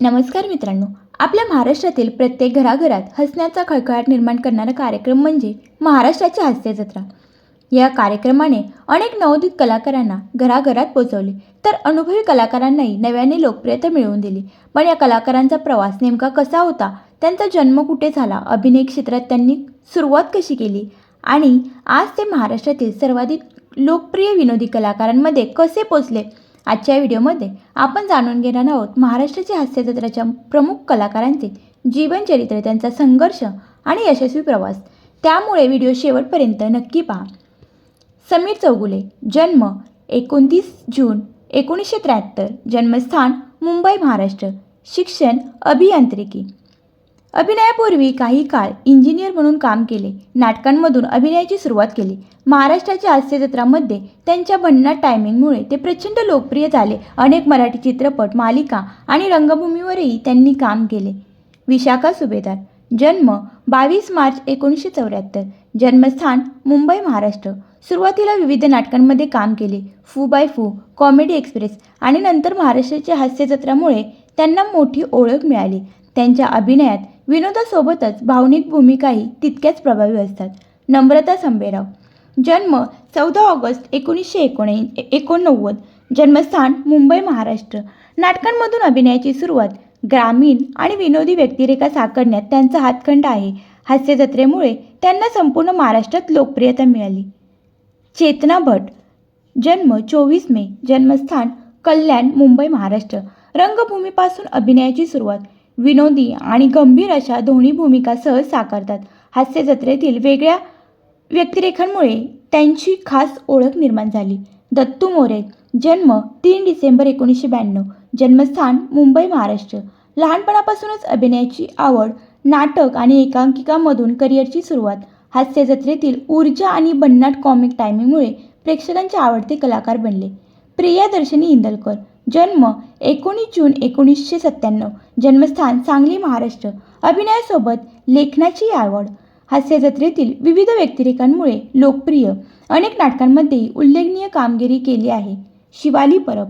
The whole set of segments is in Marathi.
नमस्कार मित्रांनो, आपल्या महाराष्ट्रातील प्रत्येक घराघरात हसण्याचा खळखळाट निर्माण करणारा कार्यक्रम म्हणजे महाराष्ट्राची हास्य जत्रा. या कार्यक्रमाने अनेक नवोदित कलाकारांना घराघरात पोहोचवले, तर अनुभवी कलाकारांनाही नव्याने लोकप्रियता मिळवून दिली. पण या कलाकारांचा प्रवास नेमका कसा होता, त्यांचा जन्म कुठे झाला, अभिनय क्षेत्रात त्यांनी सुरुवात कशी केली आणि आज ते महाराष्ट्रातील सर्वाधिक लोकप्रिय विनोदी कलाकारांमध्ये कसे पोचले, आजच्या व्हिडिओमध्ये आपण जाणून घेणार आहोत महाराष्ट्राची हास्य जत्राच्या प्रमुख कलाकारांचे जीवनचरित्र, त्यांचा संघर्ष आणि यशस्वी प्रवास. त्यामुळे व्हिडिओ शेवटपर्यंत नक्की पहा. समीर चौगुले, जन्म 29 जून 1973, जन्मस्थान मुंबई महाराष्ट्र, शिक्षण अभियांत्रिकी. अभिनयापूर्वी काही काळ इंजिनियर म्हणून काम केले. नाटकांमधून अभिनयाची सुरुवात केली. महाराष्ट्राच्या हास्य जत्रामध्ये त्यांच्या भन्नाट टायमिंगमुळे ते प्रचंड लोकप्रिय झाले. अनेक मराठी चित्रपट, मालिका आणि रंगभूमीवरही त्यांनी काम केले. विशाखा सुभेदार, जन्म 22 मार्च 1974, जन्मस्थान मुंबई महाराष्ट्र. सुरुवातीला विविध नाटकांमध्ये काम केले. फू बाय फू, कॉमेडी एक्सप्रेस आणि नंतर महाराष्ट्राच्या हास्य जत्रामुळे त्यांना मोठी ओळख मिळाली. त्यांच्या अभिनयात विनोदासोबतच भावनिक भूमिकाही तितक्याच प्रभावी असतात. नम्रता संबेराव, जन्म 14 ऑगस्ट 1989, जन्मस्थान मुंबई महाराष्ट्र. नाटकांमधून अभिनयाची सुरुवात. ग्रामीण आणि विनोदी व्यक्तिरेखा साकारण्यात त्यांचा हातखंडा आहे. हास्य जत्रेमुळे त्यांना संपूर्ण महाराष्ट्रात लोकप्रियता मिळाली. चेतना भट, जन्म 24 मे, जन्मस्थान कल्याण मुंबई महाराष्ट्र. रंगभूमीपासून अभिनयाची सुरुवात. विनोदी आणि गंभीर अशा दोन्ही भूमिका सहज साकारतात. हास्य जत्रेतील वेगळ्या व्यक्तिरेखांमुळे त्यांची खास ओळख निर्माण झाली. दत्तू मोरे, जन्म 3 डिसेंबर 1992, जन्मस्थान मुंबई महाराष्ट्र. लहानपणापासूनच अभिनयाची आवड. नाटक आणि एकांकिकांमधून करिअरची सुरुवात. हास्य जत्रेतील ऊर्जा आणि भन्नाट कॉमिक टायमिंगमुळे प्रेक्षकांचे आवडते कलाकार बनले. प्रियादर्शनी इंदलकर, जन्म 19 जून 1997, जन्मस्थान सांगली महाराष्ट्र. अभिनयासोबत लेखनाची आवड. हास्य जत्रेतील विविध व्यक्तिरेखांमुळे लोकप्रिय. अनेक नाटकांमध्येही उल्लेखनीय कामगिरी केली आहे. शिवाली परब,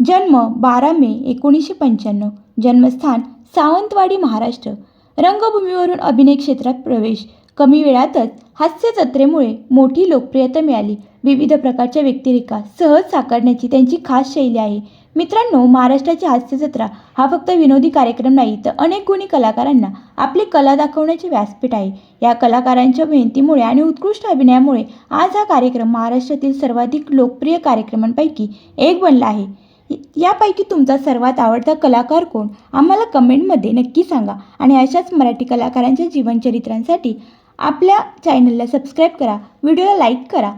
जन्म 12 मे 1995, जन्मस्थान सावंतवाडी महाराष्ट्र. रंगभूमीवरून अभिनय क्षेत्रात प्रवेश. कमी वेळातच हास्य जत्रेमुळे मोठी लोकप्रियता मिळाली. विविध प्रकारच्या व्यक्तिरेखा सहज साकारण्याची त्यांची खास शैली आहे. मित्रांनो, महाराष्ट्राची हास्य जत्रा हा फक्त विनोदी कार्यक्रम नाही, तर अनेक गुणी कलाकारांना आपली कला दाखवण्याचे व्यासपीठ आहे. या कलाकारांच्या मेहनतीमुळे आणि उत्कृष्ट अभिनयामुळे आज हा कार्यक्रम महाराष्ट्रातील सर्वाधिक लोकप्रिय कार्यक्रमांपैकी एक बनला आहे. यापैकी तुमचा सर्वात आवडता कलाकार कोण, आम्हाला कमेंटमध्ये नक्की सांगा. आणि अशाच मराठी कलाकारांच्या जीवनचरित्रांसाठी आपल्या चॅनलला सबस्क्राईब करा, व्हिडिओला लाईक करा.